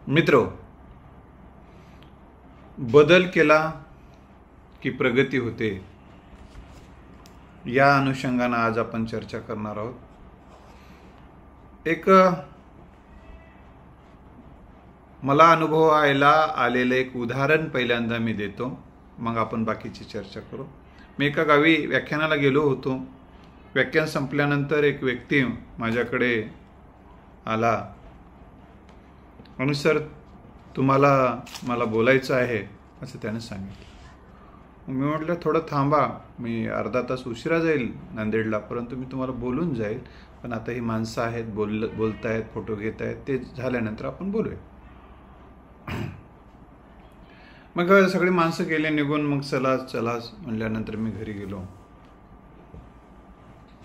मित्रो, बदल केला की प्रगती होते, या अनुषंगाने आज आपण चर्चा करणार आहोत. एक मला अनुभव आलेलं एक उदाहरण पहिल्यांदा मी देतो, मग आपण बाकीची चर्चा करू. मी एका गावी व्याख्यानाला गेलो होतो. व्याख्यान संपल्यानंतर एक व्यक्ती माझ्याकडे आला आणि सर, मला बोलायचं आहे असं त्याने सांगितलं. मी म्हटलं थोडं थांबा, मी अर्धा तास उशिरा जाईल नांदेडला, परंतु मी तुम्हाला बोलून जाईल. पण आता ही माणसं आहेत, बोलतायत, फोटो घेत आहेत, ते झाल्यानंतर आपण बोलूया. मग सगळी माणसं गेले निघून. मग चला म्हणल्यानंतर मी घरी गेलो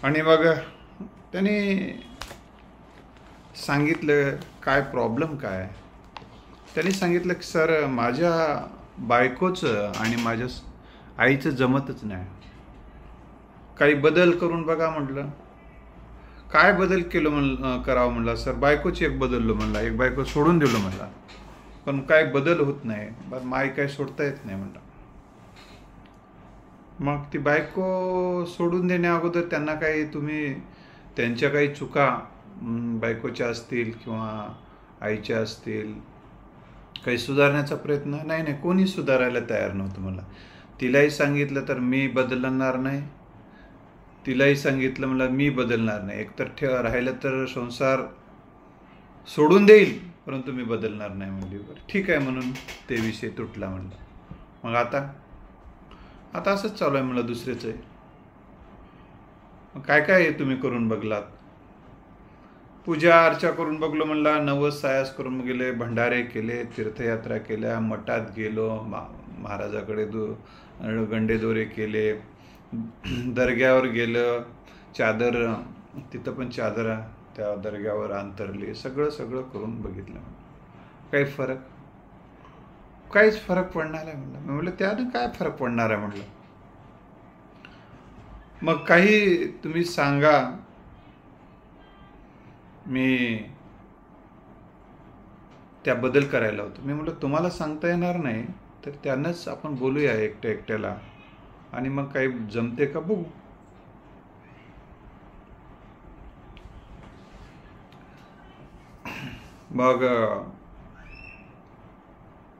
आणि मग त्यांनी सांगितलं काय प्रॉब्लेम काय. त्यांनी सांगितलं की सर, माझ्या बायकोचं आणि माझ्या आईचं जमतच नाही, काही बदल करून बघा म्हटलं. काय बदल करावं म्हणलं. सर, बायकोची एक बदललो म्हणला, एक बायको सोडून दिलो म्हणला, पण काय बदल होत नाही. माय काय सोडता येत नाही म्हणला. मग ती बायको सोडून देण्या अगोदर त्यांना काही तुम्ही त्यांच्या काही चुका बायकोच्या असतील किंवा आईच्या असतील, काही सुधारण्याचा प्रयत्न. नाही, कोणी सुधारायला तयार नव्हतं मला. तिलाही सांगितलं तर मी बदलणार नाही, तिलाही सांगितलं मला मी बदलणार नाही. एकतर राहिलं तर संसार सोडून देईल, परंतु मी बदलणार नाही म्हणली. बरं ठीक आहे म्हणून ते विषय तुटला म्हणलं. मग आता असंच चालू आहे म्हणलं दुसरेच आहे. काय तुम्ही करून बघलात. पूजा अर्चा करून बघलो म्हणला, नवस सायास करून गेले, भंडारे केले, तीर्थयात्रा केल्या, मठात गेलो, महाराजाकडे गंडेदोरे केले, दर्ग्यावर गेलं, चादर तिथं पण चादर त्या दर्ग्यावर अंतरली, सगळं करून बघितलं. काहीच फरक पडणार आहे म्हणलं. मी म्हटलं त्यानं काय फरक पडणार आहे म्हटलं. मग काही तुम्ही सांगा, मी त्याबद्दल करायला होतो. मी म्हटलं तुम्हाला सांगता येणार नाही तर त्यांनाच आपण बोलूया एकट्याला, आणि मग काही जमते का बघू. मग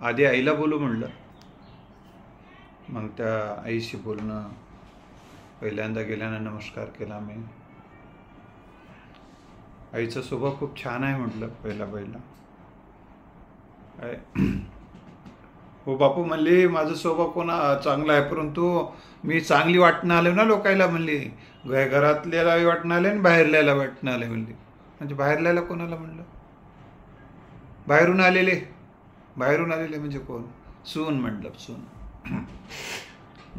आधी आईला बोलू म्हणलं. मग त्या आईशी बोलणं, पहिल्यांदा गेल्यानं नमस्कार केला मी. आईचा स्वभाव खूप छान आहे म्हटलं. पहिला हो बापू म्हणली, माझं स्वभाव चांगला आहे, परंतु मी चांगली वाटणं आले ना लोकायला म्हणली. घरातल्याला वाटणं आले आणि बाहेरल्याला वाटणं आले म्हणली. म्हणजे बाहेरल्याला कोणाला म्हणलं. बाहेरून आलेले म्हणजे कोण. सून म्हटलं, सून.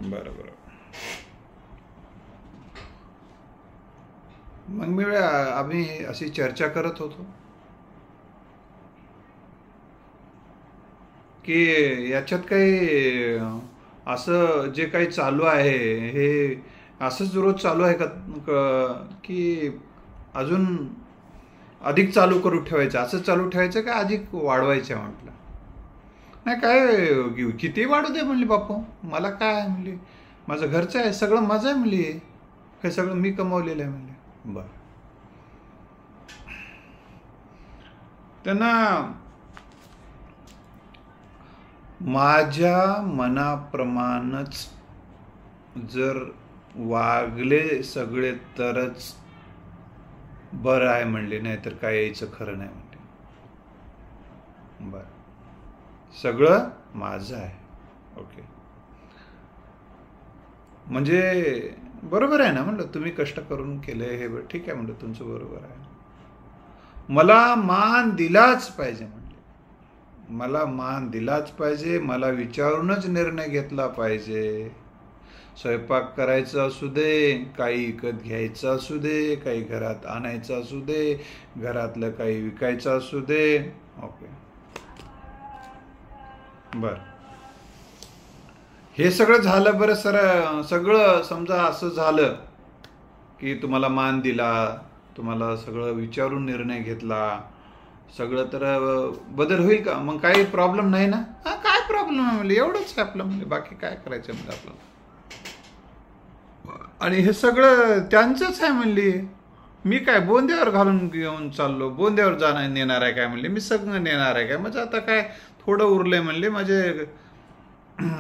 बरं. मग आम्ही अशी चर्चा करत होतो की याच्यात काही असं जे काही चालू आहे हे असंच रोज चालू आहे का, की अजून अधिक चालू करून ठेवायचं, असं चालू ठेवायचं का अधिक वाढवायचं म्हटलं. नाही काय किती वाढू दे म्हणली बापू, मला काय म्हणली, माझं घरचं आहे, सगळं माझं आहे म्हणली, हे सगळं मी कमावलेलं आहे म्हणली. बरं. त्यांना माझ्या मनाप्रमाणेच जर वागले सगळे तरच बरं आहे म्हणले, नाही तर काय यायचं खरं नाही म्हणले. बरं, सगळं माझं आहे. ओके, म्हणजे बरोबर आहे ना म्हणलं, तुम्ही कष्ट करून केले हे ठीक आहे म्हणलं, तुमचं बरोबर आहे. मला मान दिलाच पाहिजे म्हणले, मला मान दिलाच पाहिजे, मला विचारूनच निर्णय घेतला पाहिजे. स्वयंपाक करायचा असू दे, काही विकत घ्यायचं असू दे, काही घरात आणायचं असू दे, घरातलं काही विकायचं असू दे. ओके, बरं, हे सगळं झालं. बरं सर, सगळं समजा असं झालं की तुम्हाला मान दिला, तुम्हाला सगळं विचारून निर्णय घेतला, सगळं तर बदल होईल का? मग काही प्रॉब्लेम नाही ना? हा, काय प्रॉब्लेम आहे म्हणले, एवढंच आहे आपलं म्हणले, बाकी काय करायचं म्हणजे आपलं. आणि हे सगळं त्यांचंच आहे म्हणली. मी काय बोंद्यावर घालून घेऊन चाललो, बोंद्यावर जाणार नेणार आहे काय म्हणले, मी सगळं नेणार आहे काय, म्हणजे आता काय थोडं उरलंय म्हणले, माझे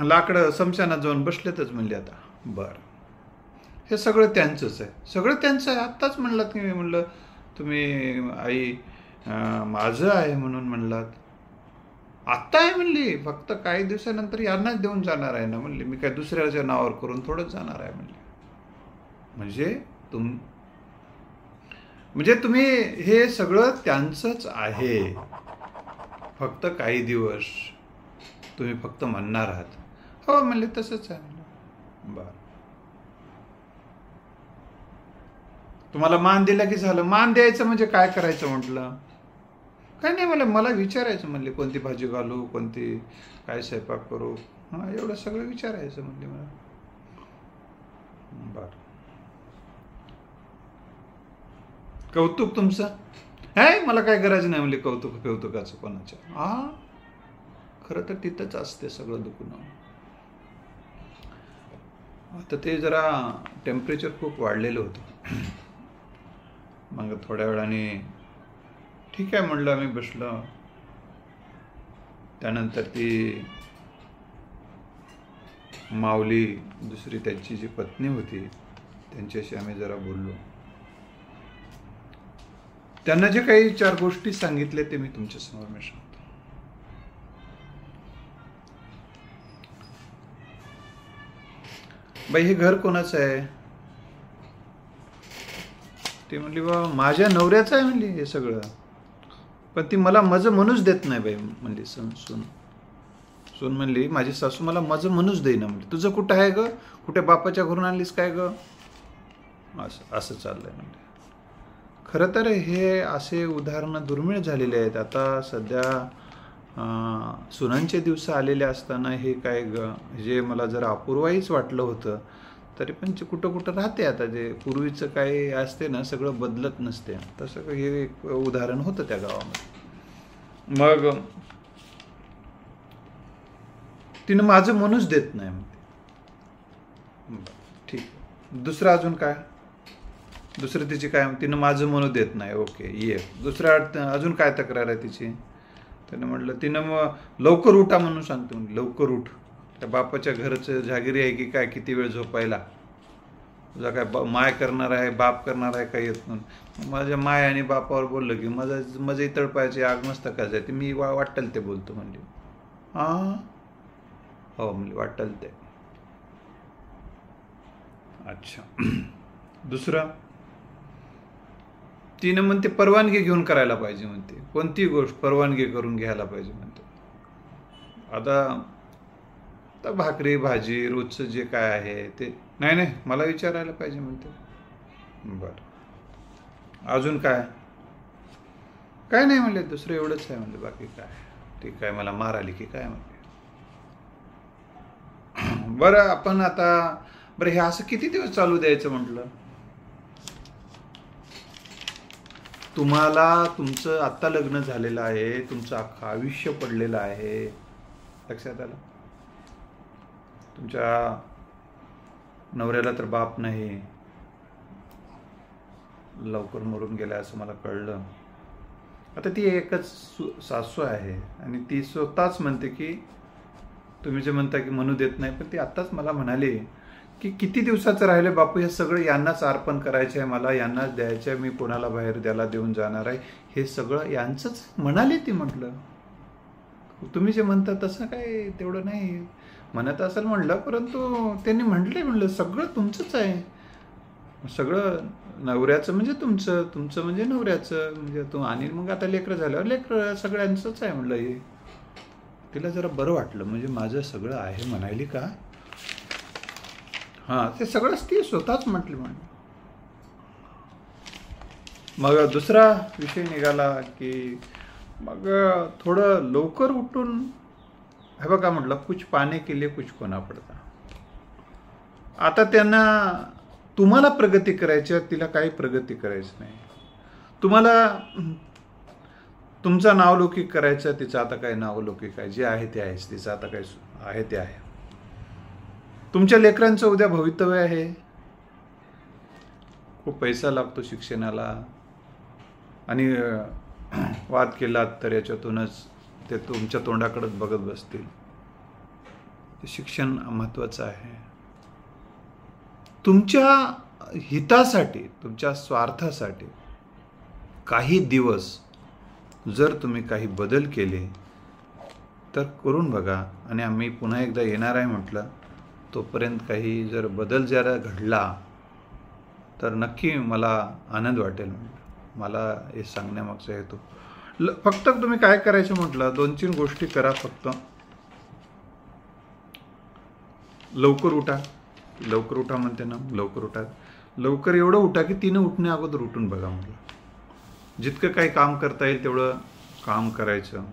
लाकडं समशानात जाऊन बसलेतच म्हणले आता. बरं, हे सगळं त्यांचंच आहे, सगळं त्यांचं आहे. आत्ताच म्हणलात की मी म्हणलं तुम्ही आई माझं आहे म्हणून म्हणलात. आत्ता आहे म्हणली, फक्त काही दिवसानंतर यांनाच देऊन जाणार आहे ना म्हणली, मी काय दुसऱ्याच्या नावावर करून थोडंच जाणार आहे म्हणली. म्हणजे तुम्ही हे सगळं त्यांचंच आहे, फक्त काही दिवस तुम्ही फक्त म्हणणार आहात. हो म्हणले, तसंच आहे म्हणलं. बरं, तुम्हाला मान दिला की झालं. मान द्यायचं म्हणजे काय करायचं म्हटलं? काय नाही मला मला विचारायचं म्हणले, कोणती भाजी घालू, कोणती काय स्वयंपाक करू, हां एवढं सगळं विचारायचं म्हणले मला. बरं, कौतुक तुमचं आहे, मला काय करायचं नाही म्हणले कौतुकाचं कोणाच्या. हा, खरं तर तिथंच असते सगळं दुखून. आता ते जरा टेम्परेचर खूप वाढलेलं होतं. मग थोड्या वेळाने ठीक आहे म्हणलं, आम्ही बसलो. त्यानंतर ती माऊली दुसरी त्यांची जी पत्नी होती त्यांच्याशी आम्ही जरा बोललो. त्यांना जे काही 4 गोष्टी सांगितले ते मी तुमच्या समोर मी सांगतो. बाई, हे घर कोणाचं आहे? ती म्हणली, बा माझ्या नवऱ्याचं आहे म्हणली हे सगळं, पण ती मला माझं म्हणूच देत नाही बाई म्हणली. सून म्हणली, माझी सासू मला माझं म्हणूच देईना म्हणली. तुझं कुठं आहे ग, कुठे बापाच्या घरून आणलीस काय ग, असं चाललंय म्हणले. खरं तर हे असे उदाहरणं दुर्मिळ झालेले आहेत. आता सध्या सुनांचे दिवस आलेले असताना हे काय जे मला जरा अपूर्वाईच वाटलं होतं, तरी पण कुठं कुठं राहते. आता जे पूर्वीचं काय असते ना, सगळं बदलत नसते. तसं हे एक उदाहरण होतं त्या गावामध्ये. मग तिनं माझं मनूच देत नाही म्हणते. ठीक, दुसरं अजून काय? दुसरं तिची काय, तिनं माझं मनू देत नाही. ओके, ये दुसरं अजून काय तक्रार आहे तिची? त्यानं म्हटलं, तिनं मग लवकर उठा म्हणून सांगते म्हणजे, लवकर उठ, त्या बापाच्या घरचं जागिरी आहे की काय, किती वेळ झोपायला, तुझा काय माय करणार आहे बाप करणार आहे काय येत म्हणून. माझ्या माय आणि बापावर बोललं की माझं तळपायची आग मस्तकाच आहे, ते मी वाटेल ते बोलतो म्हणले. हां, हो म्हणले, वाटेल ते. अच्छा, दुसरं तिनं म्हणते परवानगी घेऊन करायला पाहिजे म्हणते, कोणती गोष्ट परवानगी करून घ्यायला पाहिजे म्हणते. आता भाकरी भाजी रोजचं जे काय आहे ते नाही मला विचारायला पाहिजे म्हणते. बरं, अजून काय? काय नाही म्हणले, दुसरं एवढंच आहे म्हणले, बाकी काय. ती काय मला मार आली की काय म्हणले. बरं, आपण आता बरं हे असं किती दिवस चालू द्यायचं म्हटलं? तुम्हाला तुमचं आत्ता लग्न झालेलं आहे, तुमचं अख्खं आयुष्य पडलेलं आहे, लक्षात आलं? तुमच्या नवऱ्याला तर बाप नाही, लवकर मरून गेला असं मला कळलं. आता ती एकच सासू आहे आणि ती स्वतःच म्हणते की तुम्ही जे म्हणता की म्हणू देत नाही, पण ती आत्ताच मला म्हणाली की किती दिवसाचं राहिलं बापू, हे सगळं यांनाच अर्पण करायचं आहे, मला यांनाच द्यायचं आहे, मी कोणाला बाहेर द्यायला देऊन जाणार आहे, हे सगळं यांचंच म्हणाली ती. म्हटलं तुम्ही जे म्हणता तसं काय तेवढं नाही म्हणत असेल म्हटलं, परंतु त्यांनी म्हणलं सगळं तुमचंच आहे, सगळं नवऱ्याचं म्हणजे तुमचं म्हणजे नवऱ्याचं म्हणजे आणि मग आता लेकरं झाल्यावर लेकरं सगळ्यांचंच आहे म्हटलं. हे तिला जरा बरं वाटलं, म्हणजे माझं सगळं आहे म्हणाली का. हां, ते सगळंच ती स्वतःच म्हटली म्हणून. मग दुसरा विषय निघाला की मग थोडं लवकर उठून हे बघा म्हटलं, कुछ पाने के लिए कुछ खोना पडता. आता त्यांना तुम्हाला प्रगती करायची, तिला काही प्रगती करायची नाही. तुम्हाला तुमचं नावलौकिक करायचं, तिचं आता काय नावलौकिक आहे, जे आहे ते आहेच, तिचं आता काय आहे ते आहे. तुमच्या लेकरांचं उद्या भवितव्य आहे. खूप पैसा लागतो शिक्षणाला, आणि वाद केलात तर याच्यातूनच ते तुमच्या तोंडाकडेच बघत बसतील. शिक्षण महत्त्वाचं आहे. तुमच्या हितासाठी, तुमच्या स्वार्थासाठी काही दिवस जर तुम्ही काही बदल केले तर करून बघा. आणि आम्ही पुन्हा एकदा येणार आहे म्हटलं, तोपर्यंत काही जर बदल जरा घडला तर नक्की मला आनंद वाटेल. मला हे सांगण्यामागचा हेतू फक्त तुम्ही काय करायचं म्हटलं, 2-3 गोष्टी करा फक्त. लवकर उठा. लवकर उठा म्हणते ना, लवकर उठा. लवकर एवढं उठा की 3 उठण्या अगोदर उठून बघा म्हटलं. जितकं काही काम करता येईल तेवढं काम करायचं.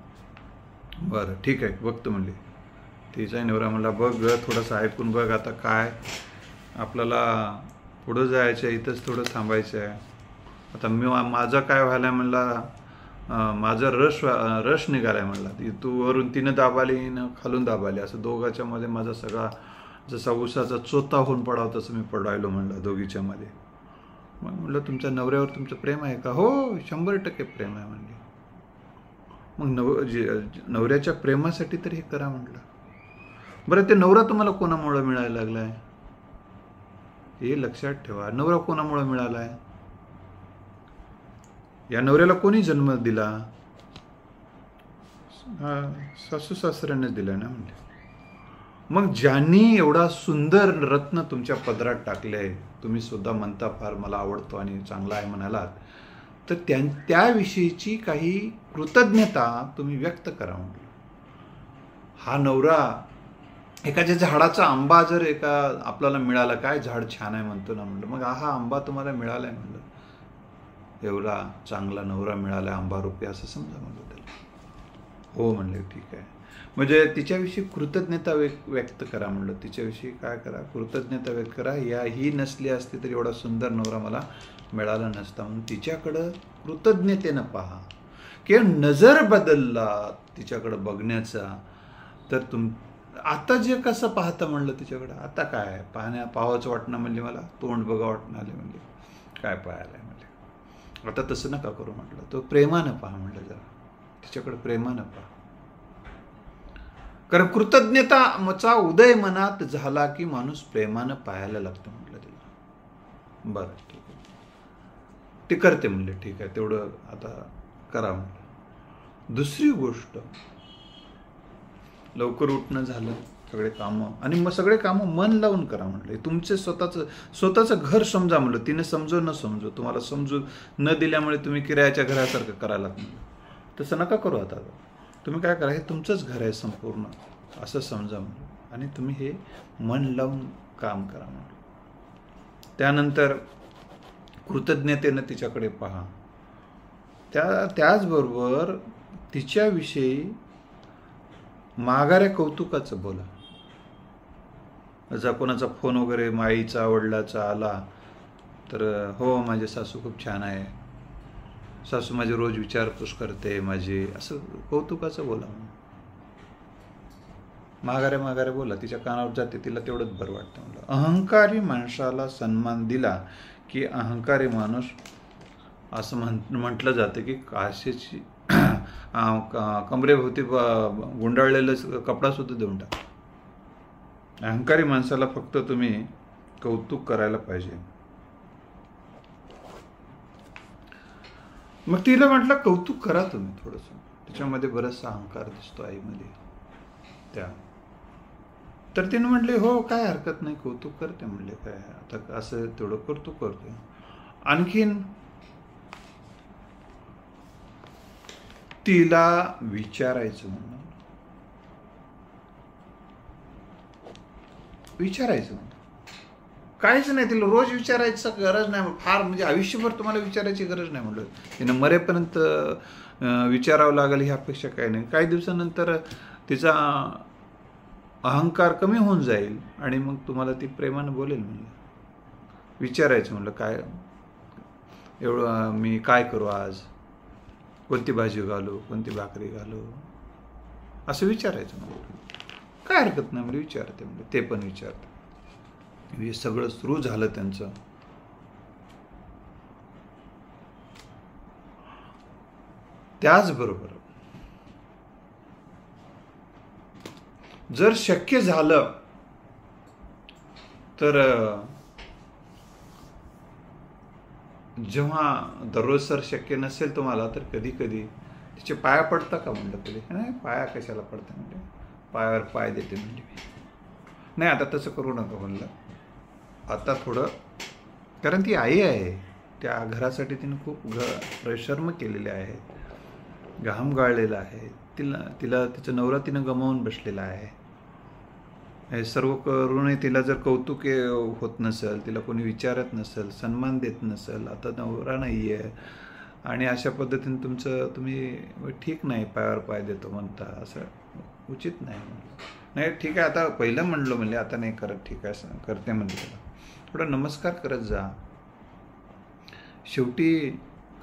बरं ठीक आहे बघतो म्हणले. तिचा नवरा म्हणला बघ थोडंसं ऐकून बघ, आता काय आपल्याला पुढं जायचं आहे, इथंच थोडं थांबायचं आहे. आता माझं काय व्हायला आहे म्हणला, माझा रश निघाला आहे म्हणला. तू वरून तिनं दाबाली न खालून दाबाली, असं दोघांच्या मध्ये माझा सगळा जसा उसाचा चोथा होऊन पडावा तसं मी पडायलो म्हणलं दोघीच्या मध्ये. मग म्हटलं तुमच्या नवऱ्यावर तुमचं प्रेम आहे का? हो 100% प्रेम आहे म्हणले. मग नवऱ्याच्या प्रेमासाठी तर हे करा म्हटलं. बरं ते नवरा तुम्हाला कोणामुळे मिळायला लागलाय हे लक्षात ठेवा. नवरा कोणामुळे मिळाला आहे? या नवऱ्याला कोणी जन्म दिला? सासू सासऱ्यानेच दिला ना म्हणले. मग ज्यांनी एवढा सुंदर रत्न तुमच्या पदरात टाकले आहे, तुम्ही सुद्धा म्हणता फार मला आवडतो आणि चांगला आहे म्हणालात, तर त्याविषयीची काही कृतज्ञता तुम्ही व्यक्त करा म्हटलं. हा नवरा एखाद्या झाडाचा आंबा जर एका आपल्याला मिळाला, काय झाड छान आहे म्हणतो ना म्हटलं, मग हा आंबा तुम्हाला मिळाला आहे म्हटलं, एवढा चांगला नवरा मिळाला आंबा रुपये असं समजा म्हणलं त्याला. हो म्हणले ठीक आहे. म्हणजे तिच्याविषयी कृतज्ञता व्यक्त करा म्हणलं. तिच्याविषयी काय करा, कृतज्ञता व्यक्त करा. ही नसली असती तर एवढा सुंदर नवरा मला मिळाला नसता म्हणून तिच्याकडं कृतज्ञतेनं पहा. किंवा नजर बदलला तिच्याकडं बघण्याचा, तर आता जे कसं पाहता म्हणलं तिच्याकडं, आता काय पाहावंच वाटणं म्हणजे मला तोंड बघा वाटणं आले म्हणजे काय पाहायला म्हणजे. आता तसं नका करू म्हटलं, तो प्रेमानं पहा म्हटलं, जरा तिच्याकडं प्रेमानं पहा. कारण कृतज्ञताचा उदय मनात झाला की माणूस प्रेमानं पाहायला लागतो म्हटलं तिला. बरं ठीक आहे, ते करते म्हणले, ठीक आहे तेवढं आता करा म्हटलं. दुसरी गोष्ट, लवकर उठणं झालं, सगळे कामं, आणि मग सगळे कामं मन लावून करा म्हटले. तुमचे स्वतःचं घर समजा म्हणलं. तिने समजो न समजो, तुम्हाला समजू न दिल्यामुळे तुम्ही किरायाच्या घरासारखं करायला लागलं, तसं नका करू. आता तुम्ही काय करा, हे तुमचंच घर आहे संपूर्ण असं समजा म्हणलं, आणि तुम्ही हे मन लावून काम करा म्हणलं. त्यानंतर कृतज्ञतेनं तिच्याकडे पहा. त्याचबरोबर तिच्याविषयी माघाऱ्या कौतुकाचं बोला. जर कोणाचा फोन वगैरे माईचा वडिलाचा आला तर हो माझे सासू खूप छान आहे, सासू माझी रोज विचारपूस करते माझी, असं कौतुकाचं बोला. माघारे बोला, तिच्या कानावर जाते, तिला तेवढंच बरं वाटतं म्हणलं. अहंकारी माणसाला सन्मान दिला की अहंकारी माणूस असं म्हटलं जातं की काशीची कमरेभोवती गुंडाळलेलं कपडा सुद्धा देऊन टाक. अहंकारी माणसाला फक्त तुम्ही कौतुक करायला पाहिजे. मग तिला म्हटलं कौतुक करा तुम्ही थोडंसं, तिच्यामध्ये बराचसा अहंकार दिसतो आईमध्ये त्या. तर तिने म्हटले हो काय हरकत नाही, कौतुक करते म्हणले, काय आता असं तेवढं करतो. आणखीन तिला विचारायचं म्हणून, काहीच नाही, तिला रोज विचारायचं गरज नाही, फार म्हणजे आयुष्यभर तुम्हाला विचारायची गरज नाही म्हटलं. तिनं मरेपर्यंत विचारावं लागेल ही अपेक्षा काही नाही. काही दिवसानंतर तिचा अहंकार कमी होऊन जाईल आणि मग तुम्हाला ती प्रेमानं बोलेल म्हणलं. विचारायचं म्हणलं काय एवढं मी काय करू आज, कोणती भाजी घालू, कोणती भाकरी घालू, असं विचारायचं मला. काय हरकत नाही म्हणजे विचारते, म्हणजे ते पण विचारते. हे सगळं सुरू झालं त्यांचं. त्याचबरोबर जर शक्य झालं तर जेव्हा दररोज सर शक्य नसेल तुम्हाला, तर कधी कधी तिचे पाया पडता का म्हणलं. कधी नाही, पाया कशाला पडतं म्हणजे, पायावर पाय देते म्हणजे मी. नाही आता तसं करू नका म्हणलं. आता थोडं, कारण ती आई आहे, त्या घरासाठी तिने खूप परिश्रम केलेले आहेत, घाम गाळलेला आहे. तिला तिचं नवरा तिनं गमावून बसलेला आहे. हे सर्व करूनही तिला जर कौतुक होत नसेल, तिला कोणी विचारत नसेल, सन्मान देत नसेल, आता नवरा नाही आहे, आणि अशा पद्धतीने तुम्ही ठीक नाही, पायावर पाय देतो म्हणता, असं उचित नाही. नाही ठीक आहे, आता पहिलं म्हणलो म्हणजे आता नाही करत, ठीक आहे करते म्हणजे त्याला थोडा नमस्कार करत जा. शेवटी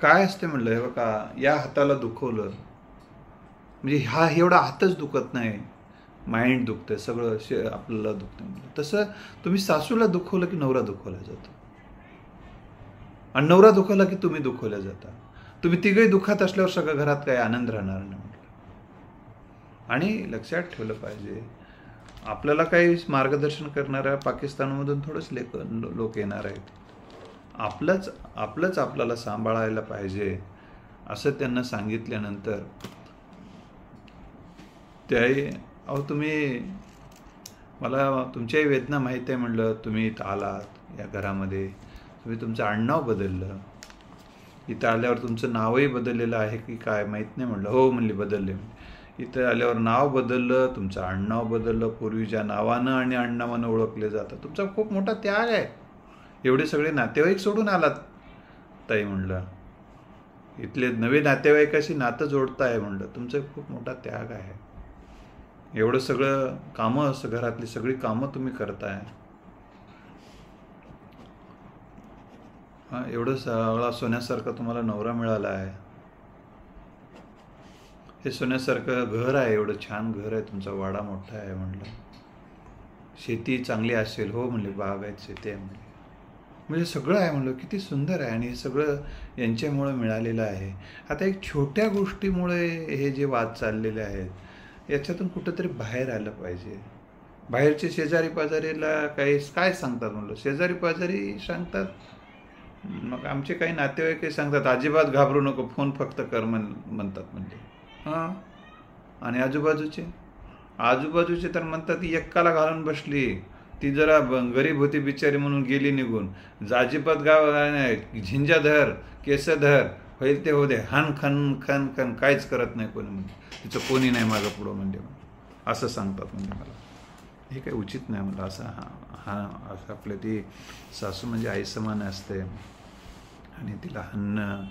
काय असते म्हणलं, हे बघा या हाताला दुखवलं म्हणजे हा एवढा हातच दुखत नाही, माइंड दुखतंय, सगळं आपल्याला दुखतं म्हणलं. तसं तुम्ही सासूला दुखवलं की नवरा दुखवला जातो, आणि नवरा दुखवला की तुम्ही दुखवल्या जाता. तुम्ही तिघही दुःखात असल्यावर सगळं घरात काही आनंद राहणार नाही म्हटलं. आणि लक्षात ठेवलं पाहिजे, आपल्याला काही मार्गदर्शन करणाऱ्या पाकिस्तानमधून थोडंच लोक येणार आहेत. आपलंच आपल्याला सांभाळायला पाहिजे असं त्यांना सांगितल्यानंतर त्याही, अहो तुम्ही, मला तुमच्याही वेदना माहीत आहे म्हणलं. तुम्ही इथं आलात या घरामध्ये, तुम्ही तुमचं आडनाव बदललं, इथं आल्यावर तुमचं नावही बदललेलं आहे की काय माहीत नाही म्हणलं. हो म्हणली बदलले. इथं आल्यावर नाव बदललं, तुमचं आडनाव बदललं, पूर्वी ज्या नावानं आणि आडनावानं ओळखले जातात. तुमचा खूप मोठा त्याग आहे, एवढे सगळे नातेवाईक सोडून आलात ताई म्हणलं, इथले नवे नातेवाईकाशी नातं जोडताय म्हणलं, तुमचं खूप मोठा त्याग आहे. एवढं सगळं कामं, घरातली सगळी कामं तुम्ही करताय, एवढं सगळा सोन्यासारखं तुम्हाला नवरा मिळाला आहे, हे सोन्यासारखं घर आहे, एवढं छान घर आहे तुमचा, वाडा मोठा आहे म्हणलं, शेती चांगली असेल. हो म्हणले बागायत शेती आहे म्हणले, म्हणजे सगळं आहे म्हणलं, किती सुंदर आहे, आणि हे सगळं यांच्यामुळे मिळालेलं आहे. आता एक छोट्या गोष्टीमुळे हे जे वाद चाललेले आहेत याच्यातून कुठंतरी बाहेर आलं पाहिजे. बाहेरचे शेजारी पाजारीला काय सांगतात म्हणलं, शेजारी पाजारी सांगतात, मग आमचे काही नातेवाईकही सांगतात अजिबात घाबरू नको, फोन फक्त कर म्हणतात म्हणजे. हां, आणि आजूबाजूचे तर म्हणतात एक्काला घालून बसली, ती जरा गरीब होती बिचारी म्हणून गेली निघून, अजिबात गाव झिंजाधर केसधर होईल ते हो दे, हन खन खन खन काहीच करत नाही कोणी, म्हणजे तिचं कोणी नाही मागं पुढं म्हणजे, असं सांगतात म्हणजे. मला हे काही उचित नाही म्हणलं. असं असं आपल्या ती सासू म्हणजे आई समान असते, आणि तिला हाणणं,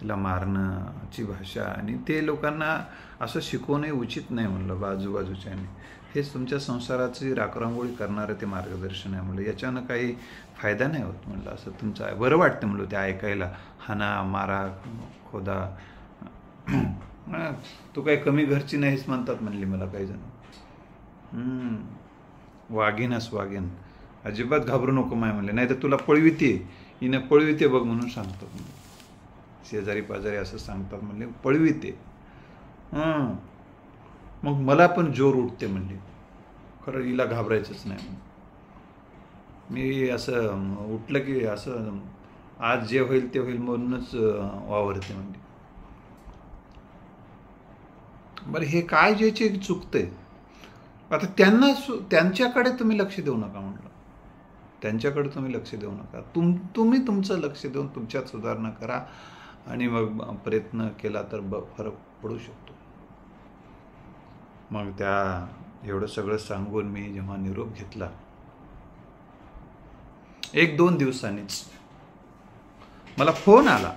तिला मारणंची भाषा, आणि ते लोकांना असं शिकवणंही उचित नाही म्हणलं बाजूबाजूच्याने. हेच तुमच्या संसाराची राखरांगोळी करणारं ते मार्गदर्शन आहे म्हणलं, याच्यानं काही फायदा नाही होत म्हणलं. असं तुमचं बरं वाटतं म्हणलं ते ऐकायला, हाना मारा खोदा, तू काही कमी घरची नाहीस म्हणतात म्हणली मला काही जण. वाघीनच वाघीन, अजिबात घाबरू नको माय म्हणले, नाही तर तुला पळविते, हिनं पळविते बघ म्हणून सांगतात म्हणले, शेजारी पाजारी असं सांगतात म्हणले, पळविते. मग मला पण जोर उठते म्हणले, खरं हिला घाबरायचंच नाही. मी असं उठलं की असं आज जे होईल ते होईल म्हणूनच वावरते म्हणले. बरं, हे काय ज्याचे चुकतंय, आता त्यांच्याकडे तुम्ही लक्ष देऊ नका म्हणलं, त्यांच्याकडे तुम्ही लक्ष देऊ नका. तुम्ही तुमचं लक्ष देऊन तुमच्यात सुधारणा करा, आणि मग प्रयत्न केला तर फरक पडू शकतो. मग त्या एवढं सगळं सांगून मी जेव्हा निरोप घेतला, 1-2 दिवसांनीच मला फोन आला,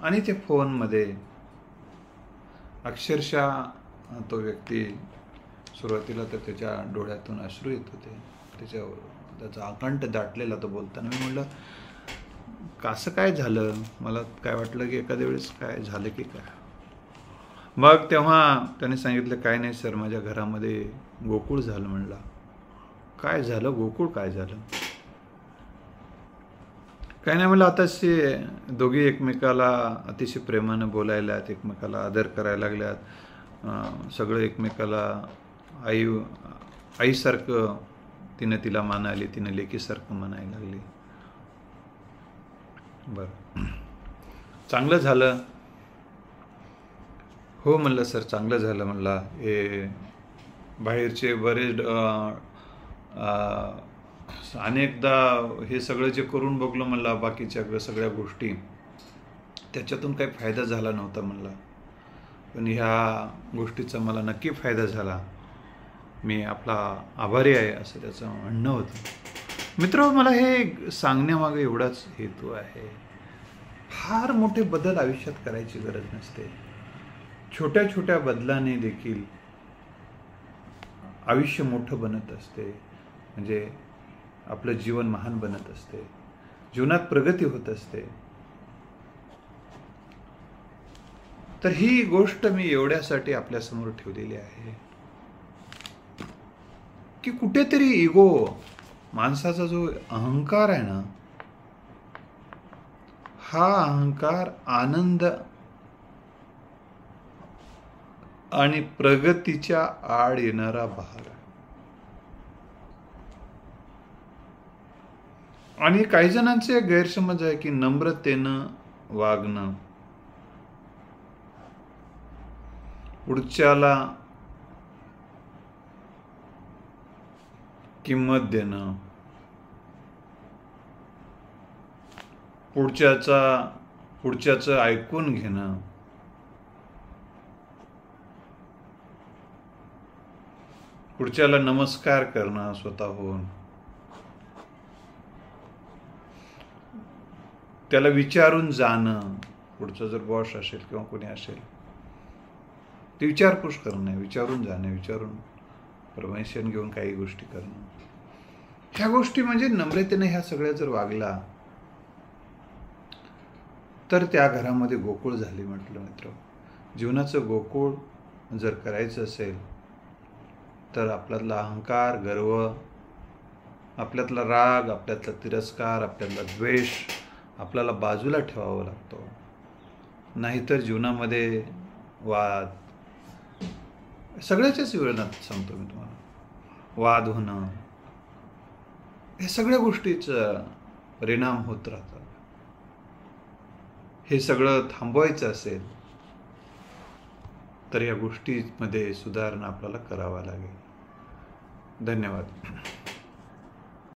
आणि ते फोनमध्ये अक्षरशः तो व्यक्ती, सुरुवातीला तर त्याच्या डोळ्यातून अश्रू येत होते, त्याचा आकंठ दाटलेला तो बोलताना. मी म्हटलं असं काय झालं, मला काय वाटलं की एखाद्या वेळेस काय झालं की काय. मग तेव्हा त्याने सांगितलं काय नाही सर, माझ्या घरामध्ये गोकुळ झालं. म्हणला काय झालं, गोकुळ काय झालं. काय नाही म्हणलं, आता ते दोघी एकमेकाला अतिशय प्रेमानं बोलायलात, एकमेकाला आदर करायला लागल्यात, सगळं एकमेकाला आईसारखं तिला मानायली, तिनं लेकीसारखं म्हणायला लागली. बरं, चांगलं झालं. हो म्हणलं सर, चांगलं झालं. म्हणला हे बाहेरचे बरेच अनेकदा हे सगळं जे करून बघलो म्हणला, बाकीच्या सगळ्या गोष्टी, त्याच्यातून काही फायदा झाला नव्हता म्हणला, पण ह्या गोष्टीचा मला नक्की फायदा झाला. मी आपला आभारी आहे, असं त्याचं म्हणणं होतं. मित्र, मला हे सांगण्यामागे एवढाच हेतू आहे. फार मोठे बदल आयुष्यात करायची गरज नसते. छोट्या छोट्या बदलाने देखील आयुष्य मोठं बनत असते, म्हणजे आपलं जीवन महान बनत असते, जीवनात प्रगती होत असते. तर ही गोष्ट मी एवढ्यासाठी आपल्यासमोर ठेवलेली आहे की कुठेतरी इगो, माणसाचा जो अहंकार आहे ना, हा अहंकार आनंद आणि प्रगतीच्या आड येणारा भाग आहे. आणि काही जणांचे गैरसमज आहे की नम्रतेनं वागणं, पुढच्याला किंमत देणं, पुढच्याचं ऐकून घेणं, पुढच्याला नमस्कार करणं स्वतःहून, त्याला विचारून जाणं, पुढचं जर बॉस असेल किंवा कोणी असेल ती विचारपूस करणं, विचारून जाणं, विचारून परमिशन घेऊन काही गोष्टी करणं, ह्या गोष्टी म्हणजे नम्रतेने ह्या सगळ्या जर वागला तर त्या घरामध्ये गोकुळ झाली. म्हटलं मित्र, जीवनाचं गोकुळ जर करायचं असेल तर आपल्यातला अहंकार, गर्व, आपल्यातला राग, आपल्यातला तिरस्कार, आपल्यातला द्वेष आपल्याला बाजूला ठेवावा लागतो. नाहीतर जीवनामध्ये वाद, सगळ्याच्याच जीवनात सांगतो मी तुम्हाला, वाद होणं, हे सगळ्या गोष्टीचा परिणाम होत राहतात. हे सगळं थांबवायचं असेल तर या गोष्टीमध्ये सुधारणा आपल्याला करावा लागेल. धन्यवाद.